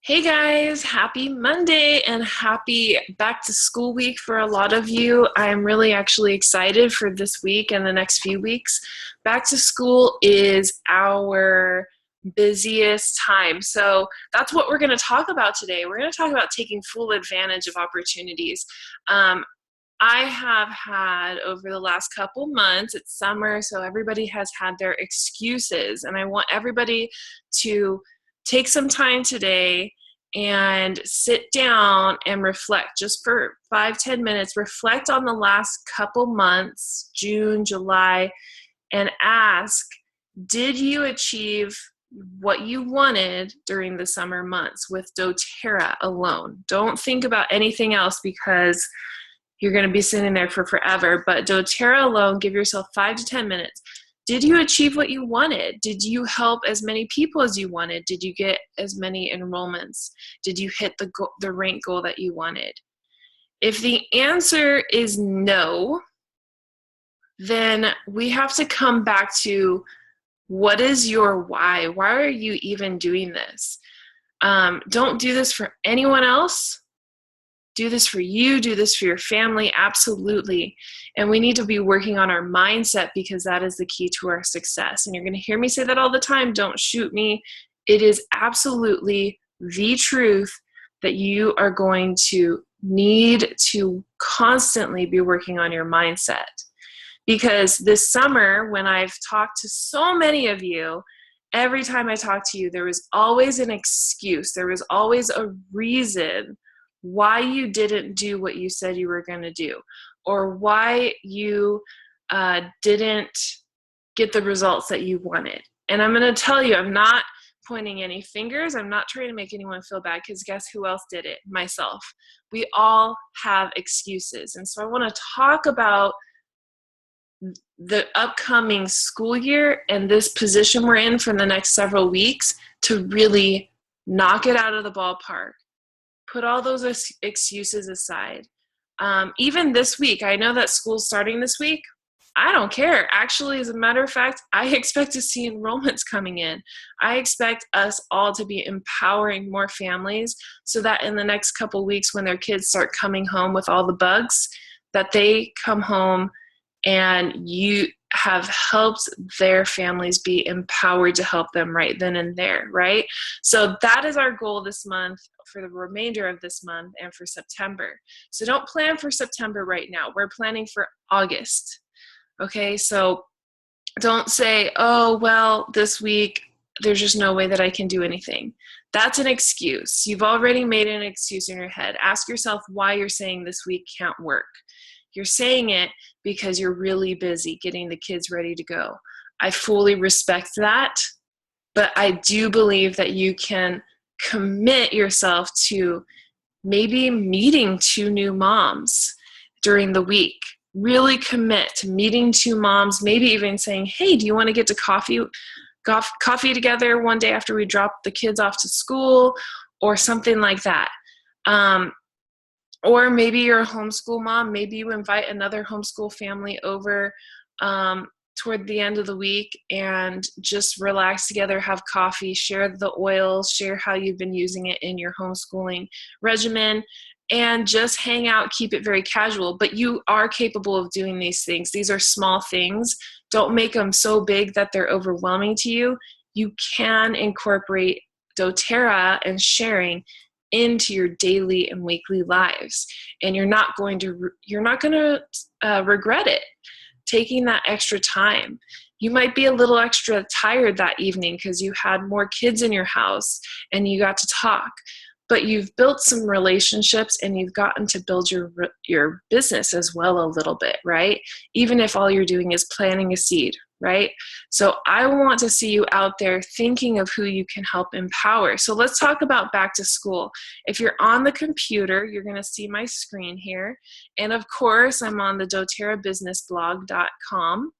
Hey guys, happy Monday and happy back to school week for a lot of you. I'm really actually excited for this week and the next few weeks. Back to school is our busiest time. So that's what we're going to talk about today. We're going to talk about taking full advantage of opportunities. Um, I have had over the last couple months, it's summer, so everybody has had their excuses, and I want everybody to take some time today and sit down and reflect just for 5-10 minutes. Reflect on the last couple months, June, July, and ask, did you achieve what you wanted during the summer months with doTERRA alone? Don't think about anything else because you're going to be sitting there for forever. But doTERRA alone, give yourself 5 to 10 minutes. Did you achieve what you wanted? Did you help as many people as you wanted? Did you get as many enrollments? Did you hit the rank goal that you wanted? If the answer is no, then we have to come back to, what is your why? Why are you even doing this? Don't do this for anyone else. Do this for you, do this for your family, absolutely. And we need to be working on our mindset because that is the key to our success. And you're going to hear me say that all the time. Don't shoot me. It is absolutely the truth that you are going to need to constantly be working on your mindset. Because this summer, when I've talked to so many of you, every time I talk to you, there was always an excuse. There was always a reason why you didn't do what you said you were going to do, or why you didn't get the results that you wanted. And I'm going to tell you, I'm not pointing any fingers. I'm not trying to make anyone feel bad, because guess who else did it? Myself. We all have excuses. And so I want to talk about the upcoming school year and this position we're in for the next several weeks to really knock it out of the ballpark. Put all those excuses aside. Even this week, I know that school's starting this week. I don't care. Actually, as a matter of fact, I expect to see enrollments coming in. I expect us all to be empowering more families so that in the next couple weeks, when their kids start coming home with all the bugs, that they come home and you have helped their families be empowered to help them right then and there, right? So that is our goal this month, for the remainder of this month, and for September. So don't plan for September right now. We're planning for August, okay? So don't say, oh, well, this week, there's just no way that I can do anything. That's an excuse. You've already made an excuse in your head. Ask yourself why you're saying this week can't work. You're saying it because you're really busy getting the kids ready to go. I fully respect that, but I do believe that you can commit yourself to maybe meeting 2 new moms during the week. Really commit to meeting 2 moms, maybe even saying, hey, do you want to get to coffee together one day after we drop the kids off to school, or something like that. Or maybe you're a homeschool mom. Maybe you invite another homeschool family over toward the end of the week and just relax together, have coffee, share the oils, share how you've been using it in your homeschooling regimen, and just hang out, keep it very casual. But you are capable of doing these things. These are small things. Don't make them so big that they're overwhelming to you. You can incorporate doTERRA and sharing into your daily and weekly lives, and you're not going to regret it. Taking that extra time. You might be a little extra tired that evening because you had more kids in your house and you got to talk, but you've built some relationships and you've gotten to build your business as well a little bit, right? Even if all you're doing is planting a seed, right? So I want to see you out there thinking of who you can help empower. So let's talk about back to school. If you're on the computer, you're going to see my screen here. And of course, I'm on the doterrabusinessblog.com.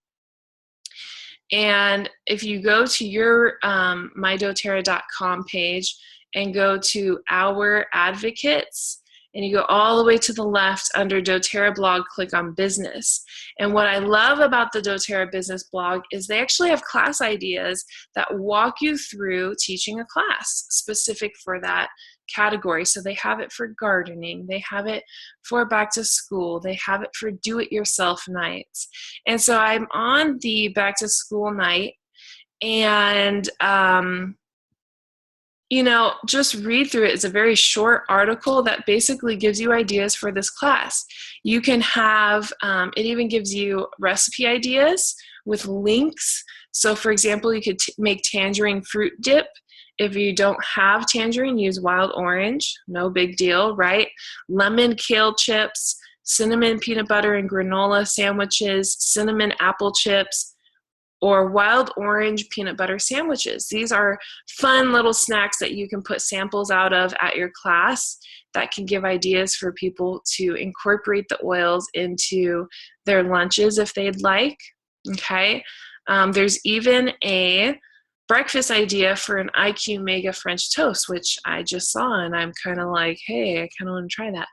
And if you go to your mydoterra.com page and go to Our Advocates, and you go all the way to the left under doTERRA blog, click on business. And what I love about the doTERRA business blog is they actually have class ideas that walk you through teaching a class specific for that category. So they have it for gardening, they have it for back to school, they have it for do-it-yourself nights. And so I'm on the back to school night, and just read through it. It's a very short article that basically gives you ideas for this class. You can have, it even gives you recipe ideas with links. So for example, you could make tangerine fruit dip. If you don't have tangerine, use wild orange, no big deal, right? Lemon kale chips, cinnamon peanut butter and granola sandwiches, cinnamon apple chips, or wild orange peanut butter sandwiches. These are fun little snacks that you can put samples out of at your class that can give ideas for people to incorporate the oils into their lunches if they'd like, okay? There's even a breakfast idea for an IQ Mega French toast, which I just saw, and I'm kind of like, hey, I kind of want to try that.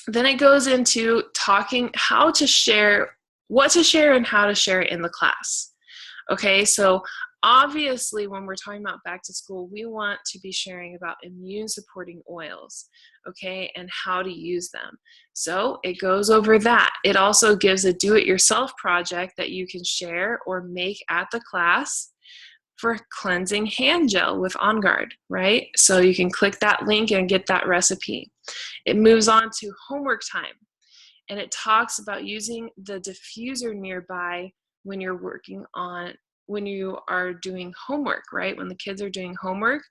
Then it goes into talking how to share, what to share and how to share it in the class. Okay, so obviously when we're talking about back to school, we want to be sharing about immune supporting oils, okay, and how to use them. So it goes over that. It also gives a do-it-yourself project that you can share or make at the class for cleansing hand gel with On Guard, right? So you can click that link and get that recipe. It moves on to homework time, and it talks about using the diffuser nearby when you're working on, when you are doing homework, right? When the kids are doing homework.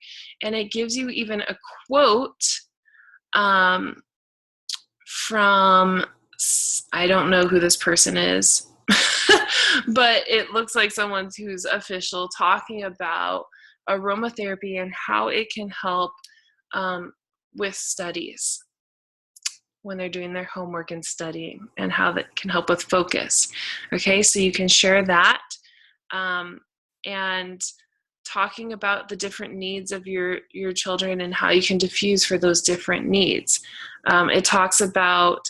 And it gives you even a quote from, I don't know who this person is, but it looks like someone who's official talking about aromatherapy and how it can help with studies when they're doing their homework and studying, and how that can help with focus. Okay, so you can share that, and talking about the different needs of your children and how you can diffuse for those different needs. It talks about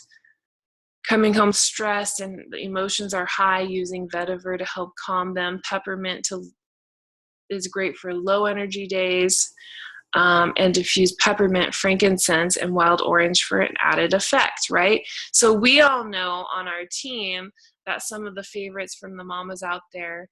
coming home stressed and the emotions are high, using vetiver to help calm them. Peppermint is great for low energy days. And diffuse peppermint, frankincense, and wild orange for an added effect, right? So we all know on our team that some of the favorites from the mamas out there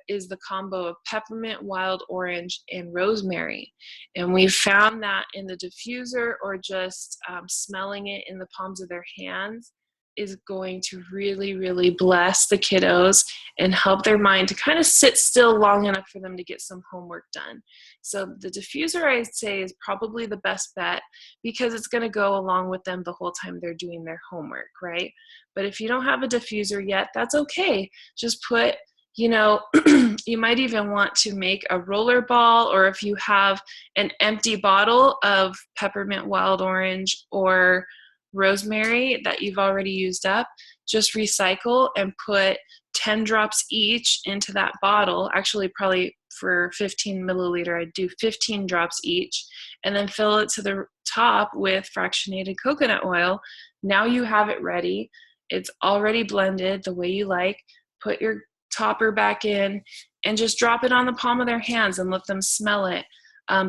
is the combo of peppermint, wild orange, and rosemary. And we found that in the diffuser, or just smelling it in the palms of their hands, is going to really, really bless the kiddos and help their mind to kind of sit still long enough for them to get some homework done. So the diffuser, I'd say, is probably the best bet, because it's going to go along with them the whole time they're doing their homework, right? But if you don't have a diffuser yet, that's okay. Just put, you might even want to make a roller ball, or if you have an empty bottle of peppermint, wild orange, or rosemary that you've already used up, just recycle and put 10 drops each into that bottle. Actually, probably for 15 milliliter, I'd do 15 drops each, and then fill it to the top with fractionated coconut oil. Now you have it ready. It's already blended the way you like. Put your topper back in and just drop it on the palm of their hands and let them smell it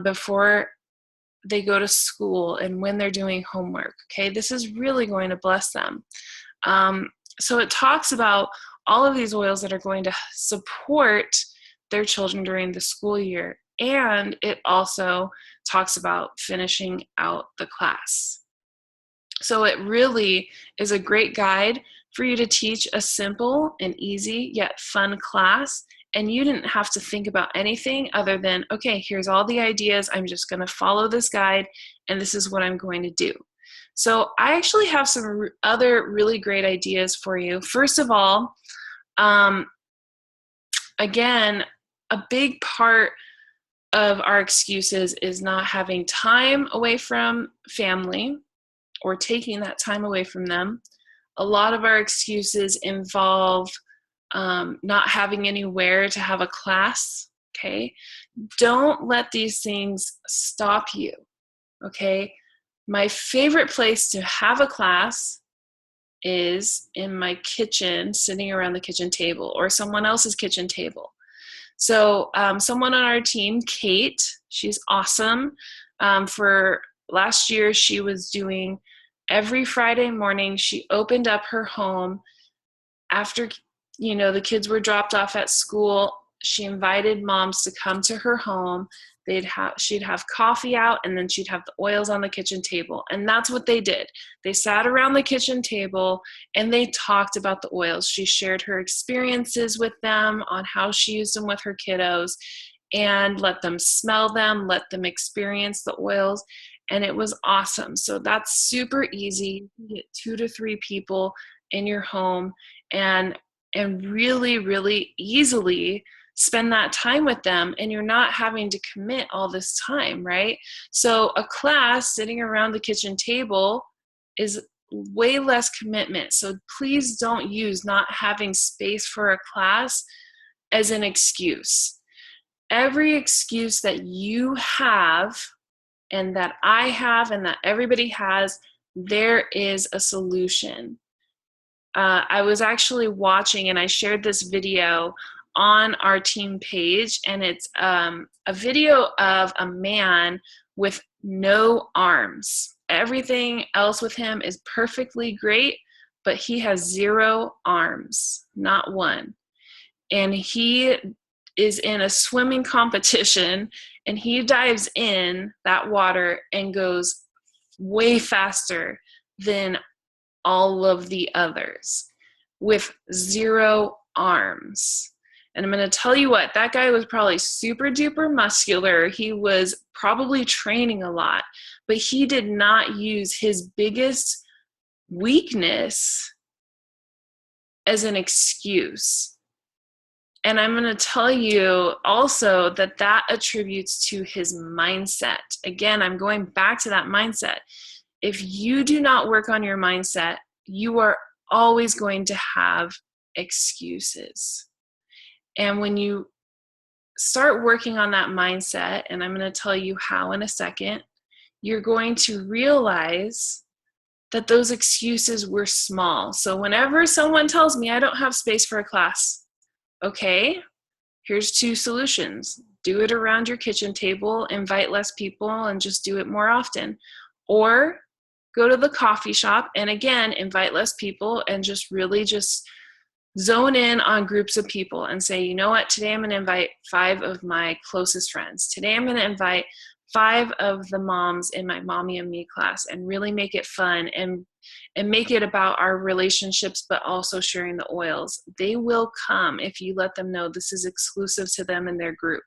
before they go to school and when they're doing homework. Okay, this is really going to bless them. So it talks about all of these oils that are going to support their children during the school year, and it also talks about finishing out the class. So it really is a great guide for you to teach a simple and easy yet fun class. And you didn't have to think about anything other than, okay, here's all the ideas. I'm just going to follow this guide, and this is what I'm going to do. So I actually have some other really great ideas for you. First of all, again, a big part of our excuses is not having time away from family or taking that time away from them. A lot of our excuses involve not having anywhere to have a class, okay? Don't let these things stop you, okay? My favorite place to have a class is in my kitchen, sitting around the kitchen table, or someone else's kitchen table. So someone on our team, Kate, she's awesome. For last year, she was doing every Friday morning, she opened up her home after, the kids were dropped off at school. She invited moms to come to her home. She'd have coffee out, and then she'd have the oils on the kitchen table. And that's what they did. They sat around the kitchen table and they talked about the oils. She shared her experiences with them on how she used them with her kiddos, and let them smell them, let them experience the oils. And it was awesome. So that's super easy. You can get 2 to 3 people in your home and really, really easily spend that time with them, and you're not having to commit all this time, right? So a class sitting around the kitchen table is way less commitment. So please don't use not having space for a class as an excuse. Every excuse that you have, and that I have, and that everybody has, there is a solution. I was actually watching, and I shared this video on our team page, and it's a video of a man with no arms. Everything else with him is perfectly great, but he has 0 arms, not one. And he is in a swimming competition, and he dives in that water and goes way faster than all of the others with 0 arms. And I'm going to tell you what, that guy was probably super duper muscular. He was probably training a lot, but he did not use his biggest weakness as an excuse. And I'm going to tell you also that that attributes to his mindset. Again, I'm going back to that mindset. If you do not work on your mindset, you are always going to have excuses. And when you start working on that mindset, and I'm going to tell you how in a second, you're going to realize that those excuses were small. So whenever someone tells me I don't have space for a class, okay, here's 2 solutions. Do it around your kitchen table, invite less people, and just do it more often. Or go to the coffee shop and again, invite less people and just really just zone in on groups of people and say, you know what, today I'm going to invite 5 of my closest friends. Today I'm going to invite 5 of the moms in my Mommy and Me class, and really make it fun and make it about our relationships, but also sharing the oils. They will come if you let them know this is exclusive to them and their group.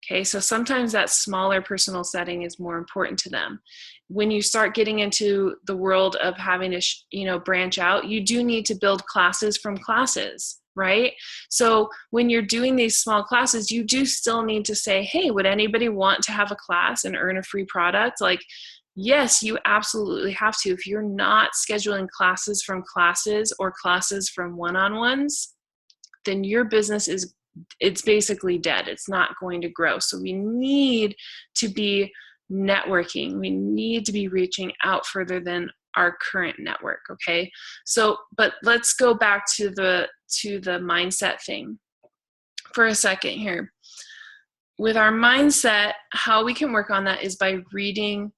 Okay, so sometimes that smaller personal setting is more important to them. When you start getting into the world of having to, branch out, you do need to build classes from classes, right? So when you're doing these small classes, you do still need to say, hey, would anybody want to have a class and earn a free product? Like, yes, you absolutely have to. If you're not scheduling classes from classes or classes from one-on-ones, then your business it's basically dead. It's not going to grow. So we need to be networking. We need to be reaching out further than our current network. Okay. So, but let's go back to the mindset thing for a second here. With our mindset, how we can work on that is by reading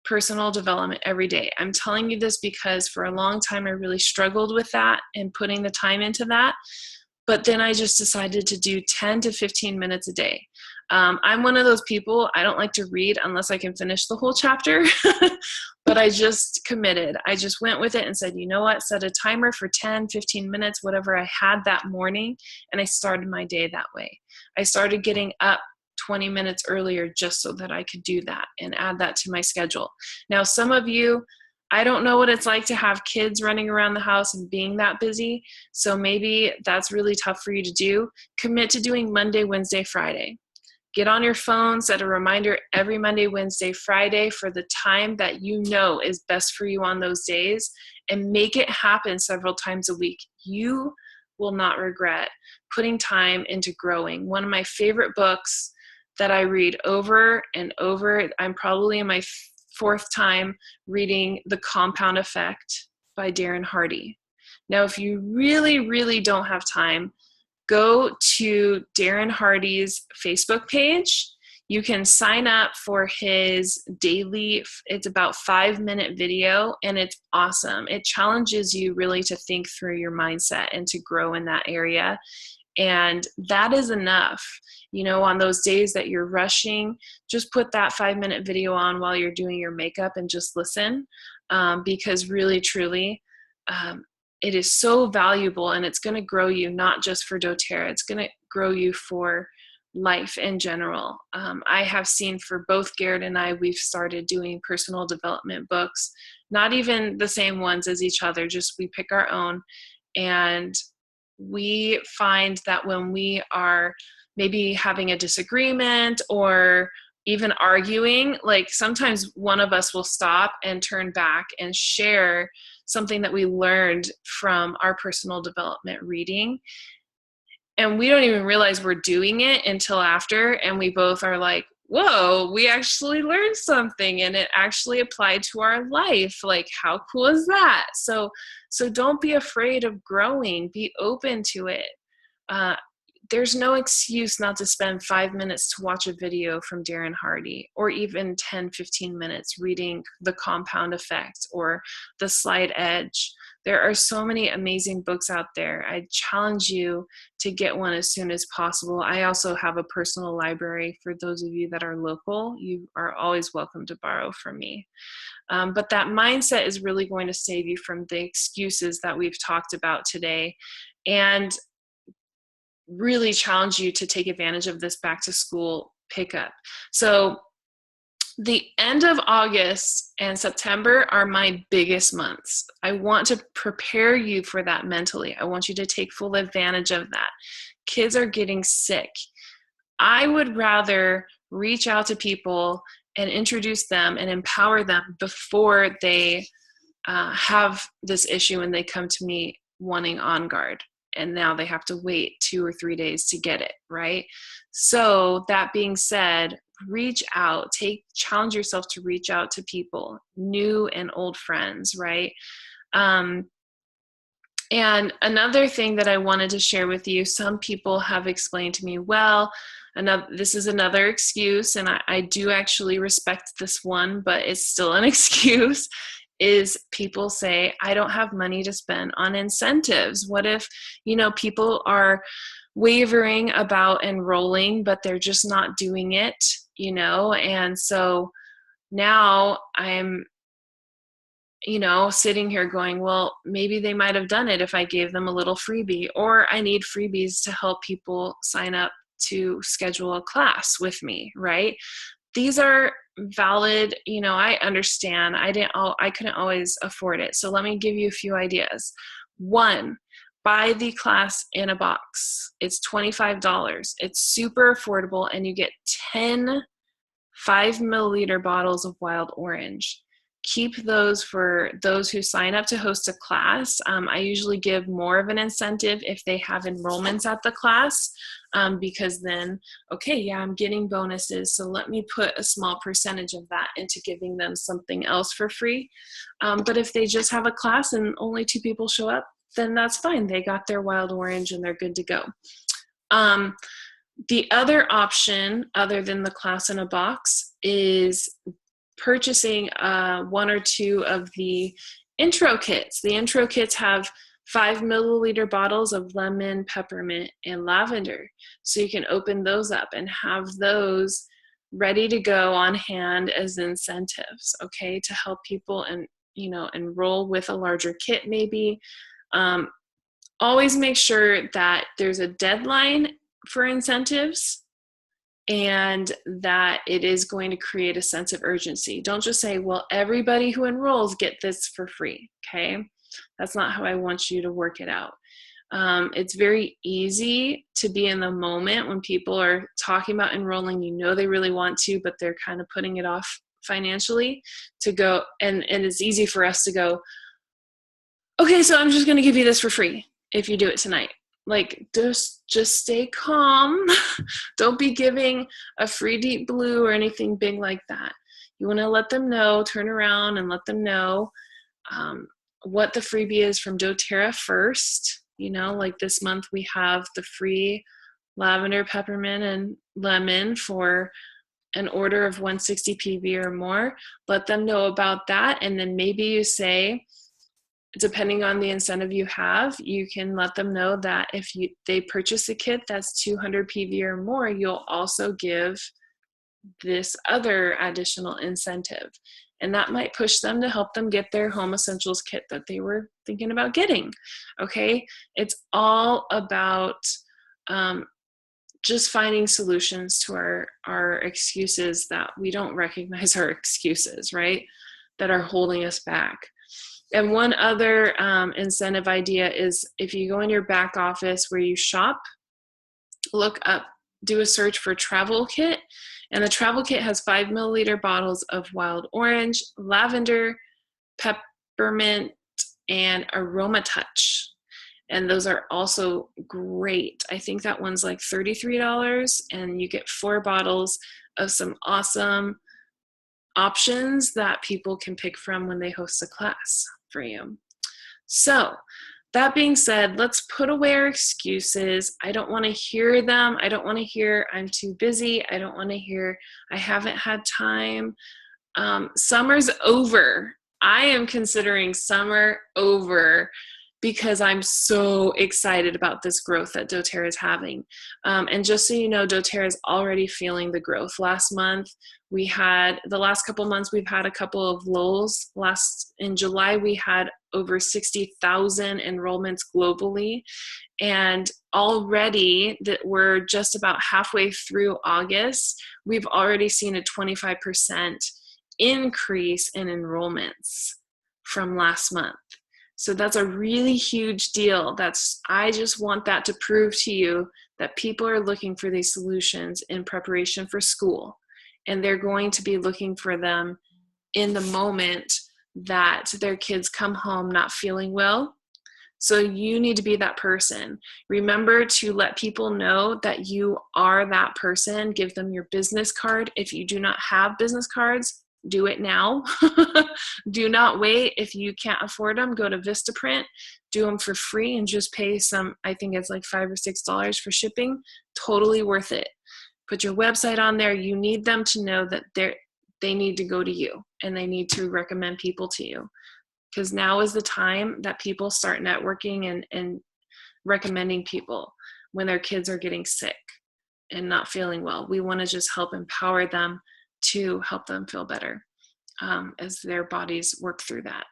personal development every day. I'm telling you this because for a long time I really struggled with that and putting the time into that. But then I just decided to do 10 to 15 minutes a day. I'm one of those people, I don't like to read unless I can finish the whole chapter, but I just committed. I just went with it and said, you know what, set a timer for 10, 15 minutes, whatever I had that morning, and I started my day that way. I started getting up 20 minutes earlier just so that I could do that and add that to my schedule. Now, some of you, I don't know what it's like to have kids running around the house and being that busy, so maybe that's really tough for you to do. Commit to doing Monday, Wednesday, Friday. Get on your phone, set a reminder every Monday, Wednesday, Friday for the time that you know is best for you on those days, and make it happen several times a week. You will not regret putting time into growing. One of my favorite books that I read over and over, I'm probably in my fourth time reading The Compound Effect by Darren Hardy. Now, if you really, really don't have time, go to Darren Hardy's Facebook page. You can sign up for his daily, it's about 5-minute video, and it's awesome. It challenges you really to think through your mindset and to grow in that area. And that is enough. On those days that you're rushing, just put that 5-minute video on while you're doing your makeup and just listen, because really, truly, it is so valuable, and it's going to grow you not just for doTERRA. It's going to grow you for life in general. I have seen for both Garrett and I, we've started doing personal development books, not even the same ones as each other, just we pick our own. And we find that when we are maybe having a disagreement or even arguing, like sometimes one of us will stop and turn back and share something that we learned from our personal development reading. And we don't even realize we're doing it until after, and we both are like, whoa, we actually learned something and it actually applied to our life. Like, how cool is that? So don't be afraid of growing. Be open to it. There's no excuse not to spend 5 minutes to watch a video from Darren Hardy, or even 10, 15 minutes reading The Compound Effect or The Slight Edge. There are so many amazing books out there. I challenge you to get one as soon as possible. I also have a personal library for those of you that are local. You are always welcome to borrow from me. But that mindset is really going to save you from the excuses that we've talked about today, and really challenge you to take advantage of this back to school pickup. So the end of August and September are my biggest months. I want to prepare you for that mentally. I want you to take full advantage of that. Kids are getting sick. I would rather reach out to people and introduce them and empower them before they have this issue and they come to me wanting On Guard. And now they have to wait 2 or 3 days to get it, right? So that being said, reach out, challenge yourself to reach out to people, new and old friends, right? And another thing that I wanted to share with you, some people have explained to me, well, this is another excuse, and I do actually respect this one, but it's still an excuse, is people say, I don't have money to spend on incentives. What if, people are wavering about enrolling, but they're just not doing it, And so now I'm, sitting here going, well, maybe they might have done it if I gave them a little freebie, or I need freebies to help people sign up to schedule a class with me, right? These are valid, I understand. I couldn't always afford it. So let me give you a few ideas. 1, buy the class in a box. It's $25. It's super affordable, and you get 10 5-milliliter bottles of Wild Orange. Keep those for those who sign up to host a class. I usually give more of an incentive if they have enrollments at the class, because then, okay, yeah, I'm getting bonuses, so let me put a small percentage of that into giving them something else for free. But if they just have a class and only 2 people show up, then that's fine. They got their Wild Orange and they're good to go. The other option, other than the class in a box, is purchasing 1 or 2 of the intro kits. The intro kits have 5-milliliter bottles of lemon, peppermint, and lavender. So you can open those up and have those ready to go on hand as incentives, okay, to help people and enroll with a larger kit maybe. Always make sure that there's a deadline for incentives, and that it is going to create a sense of urgency. Don't just say, well, everybody who enrolls get this for free, okay? That's not how I want you to work it out. It's very easy to be in the moment when people are talking about enrolling, they really want to, but they're kind of putting it off financially, to go, and it's easy for us to go, okay, so I'm just going to give you this for free if you do it tonight. Like, just stay calm. Don't be giving a free Deep Blue or anything big like that. You want to let them know, turn around and let them know what the freebie is from doTERRA first. You know, like this month we have the free lavender, peppermint, and lemon for an order of 160 PV or more. Let them know about that, and then maybe you say, depending on the incentive you have, you can let them know that if they purchase a kit that's 200 PV or more, you'll also give this other additional incentive. And that might push them to help them get their home essentials kit that they were thinking about getting. Okay, it's all about just finding solutions to our excuses that we don't recognize are excuses, right? That are holding us back. And one other incentive idea is if you go in your back office where you shop, look up, do a search for travel kit. And the travel kit has 5 milliliter bottles of wild orange, lavender, peppermint, and aroma touch. And those are also great. I think that one's like $33, and you get 4 bottles of some awesome options that people can pick from when they host a class for you. So that being said, let's put away our excuses. I don't want to hear them. I don't want to hear I'm too busy. I don't want to hear I haven't had time. Summer's over. I am considering summer over because I'm so excited about this growth that doTERRA is having. And just so you know, doTERRA is already feeling the growth. Last month, the last couple months, we've had a couple of lulls. In July, we had over 60,000 enrollments globally. And already that we're just about halfway through August, we've already seen a 25% increase in enrollments from last month. So that's a really huge deal. I just want that to prove to you that people are looking for these solutions in preparation for school. And they're going to be looking for them in the moment that their kids come home not feeling well. So you need to be that person. Remember to let people know that you are that person. Give them your business card. If you do not have business cards, do it now. Do not wait. If you can't afford them, go to Vistaprint, do them for free, and just pay some, I think it's like $5 or $6 for shipping. Totally worth it. Put your website on there. You need them to know that they need to go to you, and they need to recommend people to you. Because now is the time that people start networking and recommending people when their kids are getting sick and not feeling well. We want to just help empower them to help them feel better as their bodies work through that.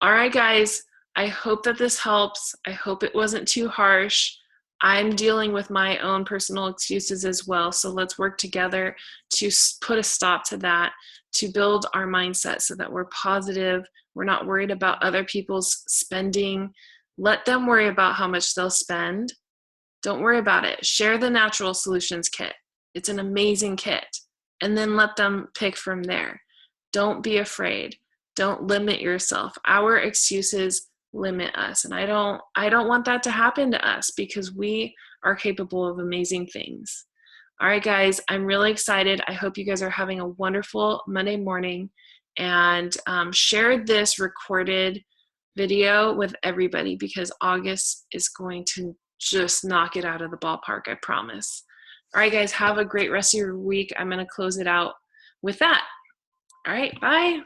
All right, guys, I hope that this helps. I hope it wasn't too harsh. I'm dealing with my own personal excuses as well, so let's work together to put a stop to that, to build our mindset so that we're positive. We're not worried about other people's spending. Let them worry about how much they'll spend. Don't worry about it. Share the Natural Solutions kit. It's an amazing kit. And then let them pick from there. Don't be afraid. Don't limit yourself. Our excuses limit us. And I don't want that to happen to us because we are capable of amazing things. All right, guys, I'm really excited. I hope you guys are having a wonderful Monday morning, and share this recorded video with everybody because August is going to just knock it out of the ballpark, I promise. All right, guys, have a great rest of your week. I'm going to close it out with that. All right, bye.